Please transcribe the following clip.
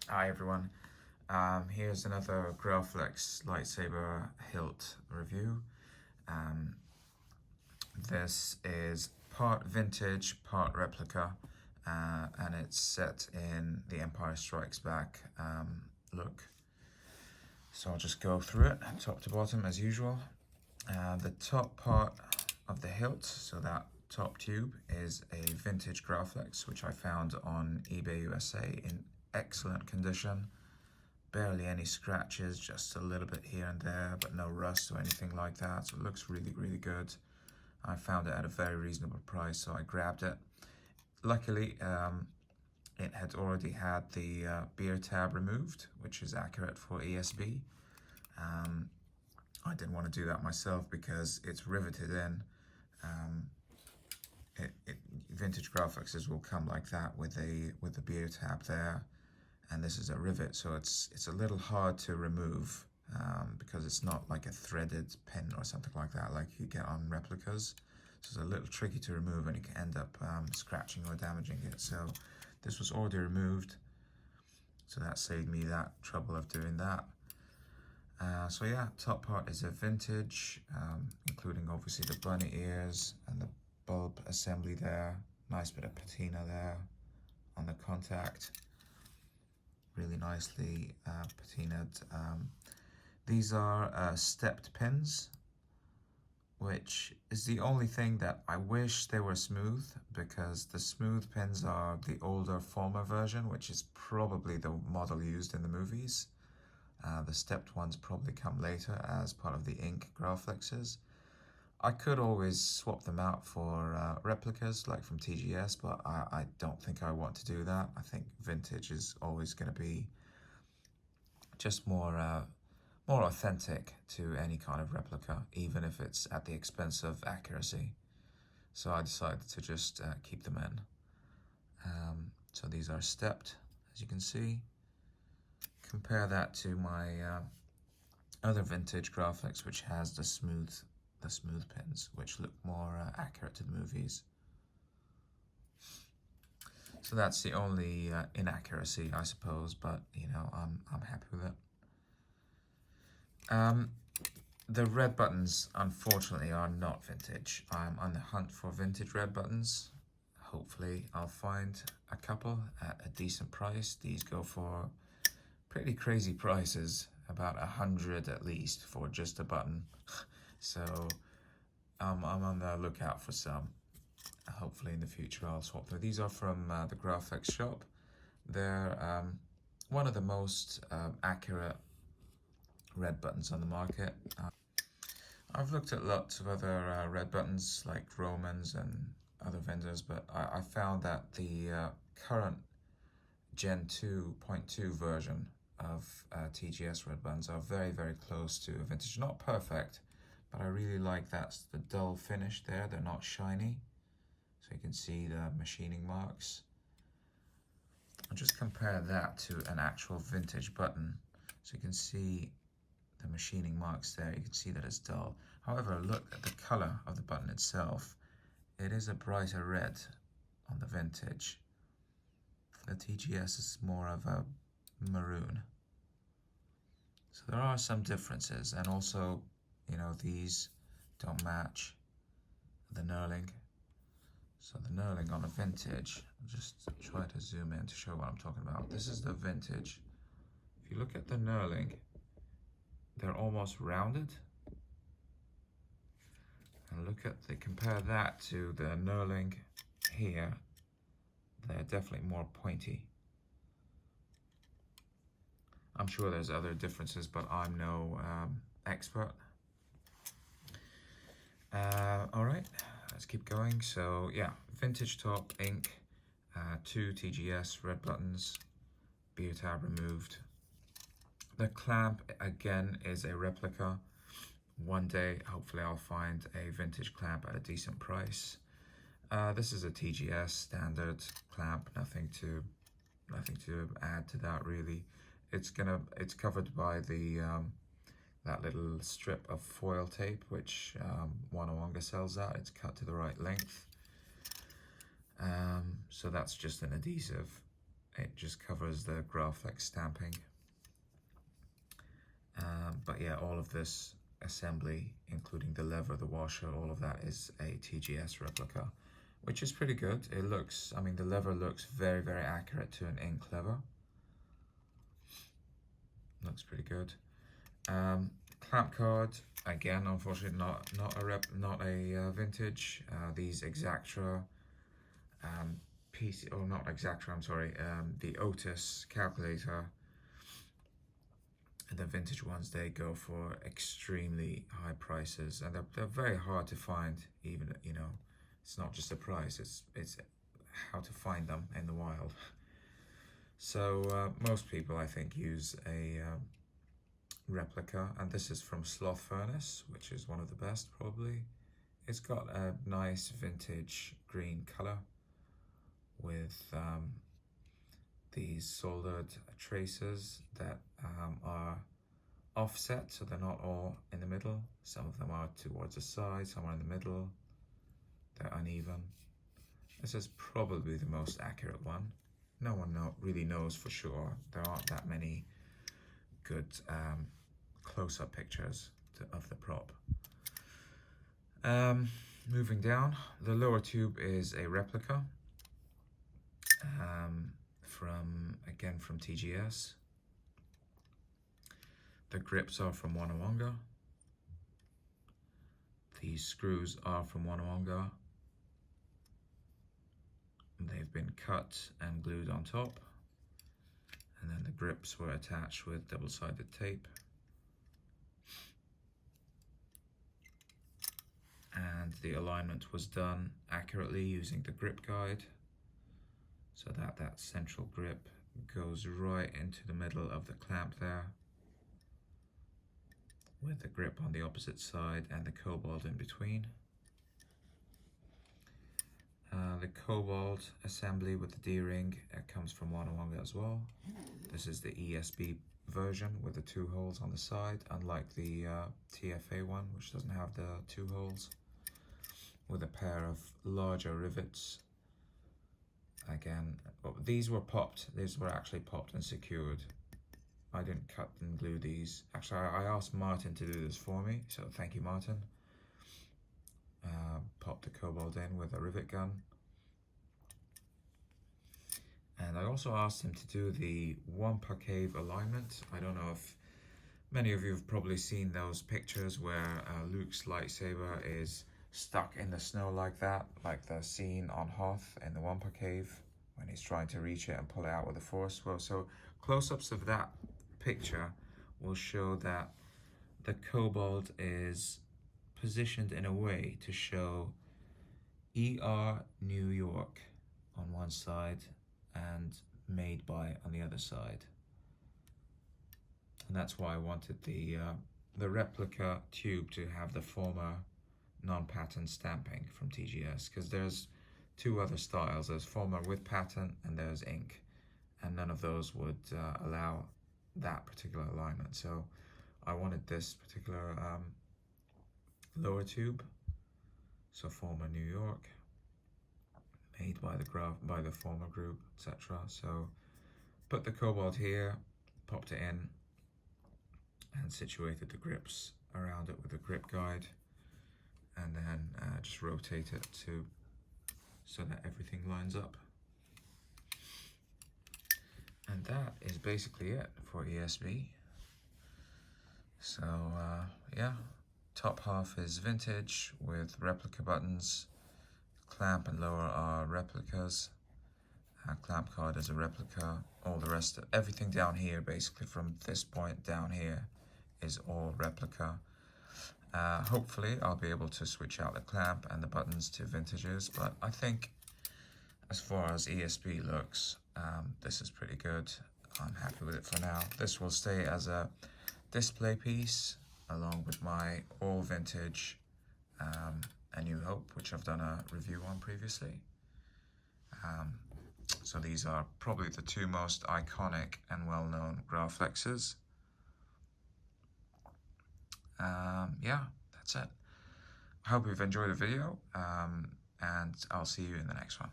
Hi everyone, here's another Graflex lightsaber hilt review. Um, this is part vintage, part replica, and it's set in the Empire Strikes Back look. So I'll just go through it top to bottom as usual. The top part of the hilt, so that top tube, is a vintage Graflex, which I found on eBay USA in excellent condition. Barely any scratches, just a little bit here and there, but no rust or anything like that. So it looks really, really good. I found it at a very reasonable price, so I grabbed it. Luckily, it had already had the beer tab removed, which is accurate for ESB. I didn't want to do that myself because it's riveted in. Vintage Graflexes will come like that with the beer tab there, and this is a rivet, so it's a little hard to remove because it's not like a threaded pin or something like that like you get on replicas. So it's a little tricky to remove, and you can end up scratching or damaging it. So this was already removed, so that saved me that trouble of doing that. So yeah, top part is a vintage, including obviously the bunny ears and the bulb assembly there. Nice bit of patina there on the contact. Really nicely patinaed. These are stepped pins, which is the only thing that I wish they were smooth, because the smooth pins are the older former version, which is probably the model used in the movies. The stepped ones probably come later as part of the ink Graflexes. I could always swap them out for replicas like from TGS, but I don't think I want to do that. I think vintage is always going to be just more authentic to any kind of replica, even if it's at the expense of accuracy. So I decided to just keep them in. So these are stepped, as you can see. Compare that to my other vintage Graflex, which has the smooth pins, which look more accurate to the movies. So that's the only inaccuracy, I suppose, but you know, I'm happy with it. The red buttons, unfortunately, are not vintage. I'm on the hunt for vintage red buttons. Hopefully, I'll find a couple at a decent price. These go for pretty crazy prices, about 100 at least for just a button. So I'm on the lookout for some. Hopefully in the future I'll swap them. These are from the Graflex shop. They're one of the most accurate red buttons on the market. I've looked at lots of other red buttons like Romans and other vendors, but I found that the current Gen 2.2 version of TGS red buttons are very, very close to a vintage. Not perfect, but I really like that's the dull finish there. They're not shiny, so you can see the machining marks. I'll just compare that to an actual vintage button, so you can see the machining marks there. You can see that it's dull. However, look at the color of the button itself. It is a brighter red on the vintage. The TGS is more of a maroon. So there are some differences, and also, you know, these don't match the knurling. So the knurling on a vintage, I'll just try to zoom in to show what I'm talking about. This is the vintage. If you look at the knurling, they're almost rounded. And compare that to the knurling here, they're definitely more pointy. I'm sure there's other differences, but I'm no expert. All right, let's keep going. So yeah, vintage top, ink, 2 TGS red buttons, beer tab removed. The clamp, again, is a replica. One day, hopefully I'll find a vintage clamp at a decent price. This is a TGS standard clamp, nothing to add to that really. It's covered by the that little strip of foil tape, which Wanawanga sells out. It's cut to the right length. So that's just an adhesive. It just covers the Graflex stamping. But yeah, all of this assembly, including the lever, the washer, all of that is a TGS replica, which is pretty good. It looks, I mean, the lever looks very, very accurate to an ink lever. Looks pretty good. Clamp card, again, unfortunately not a vintage. These Exactra PC, or not Exactra, I'm sorry, the Otis calculator. The vintage ones, they go for extremely high prices, and they're very hard to find. Even, you know, it's not just the price, it's how to find them in the wild. So most people, I think, use a replica, and this is from Sloth Furnace, which is one of the best probably. It's got a nice vintage green color with these soldered traces that are offset, so they're not all in the middle. Some of them are towards the side, some are in the middle. They're uneven. This is probably the most accurate one. No one really knows for sure. There aren't that many good close-up pictures of the prop. Moving down, the lower tube is a replica from TGS. The grips are from Wanawanga. These screws are from Wanawanga. They've been cut and glued on top, and then the grips were attached with double-sided tape. And the alignment was done accurately using the grip guide, so that central grip goes right into the middle of the clamp there, with the grip on the opposite side and the cobalt in between. The cobalt assembly with the D-ring comes from Wanawanga as well. This is the ESB version with the 2 holes on the side, unlike the TFA one, which doesn't have the 2 holes, with a pair of larger rivets. Again, these were popped. These were actually popped and secured. I didn't cut and glue these. Actually, I asked Martin to do this for me, so thank you, Martin. Popped the cobalt in with a rivet gun. And I also asked him to do the Wampa Cave alignment. I don't know if many of you have probably seen those pictures where Luke's lightsaber is stuck in the snow like that, like the scene on Hoth in the Wampa Cave when he's trying to reach it and pull it out with the Force. Well, so close-ups of that picture will show that the cobalt is positioned in a way to show ER New York on one side and made by on the other side. And that's why I wanted the replica tube to have the former non-patent stamping from TGS, because there's 2 other styles. There's former with patent and there's ink, and none of those would allow that particular alignment. So I wanted this particular lower tube, so former New York, made by the former group, etc. So put the cobalt here, popped it in, and situated the grips around it with a grip guide, and then just rotate it so that everything lines up. And that is basically it for ESB. So yeah, top half is vintage with replica buttons. Clamp and lower are replicas. Clamp card is a replica. All the rest of everything down here, basically from this point down here, is all replica. Hopefully I'll be able to switch out the clamp and the buttons to vintages, but I think as far as ESB looks, this is pretty good. I'm happy with it for now. This will stay as a display piece along with my all vintage A New Hope, which I've done a review on previously. So these are probably the 2 most iconic and well-known Graflexes. Yeah, that's it. I hope you've enjoyed the video, and I'll see you in the next one.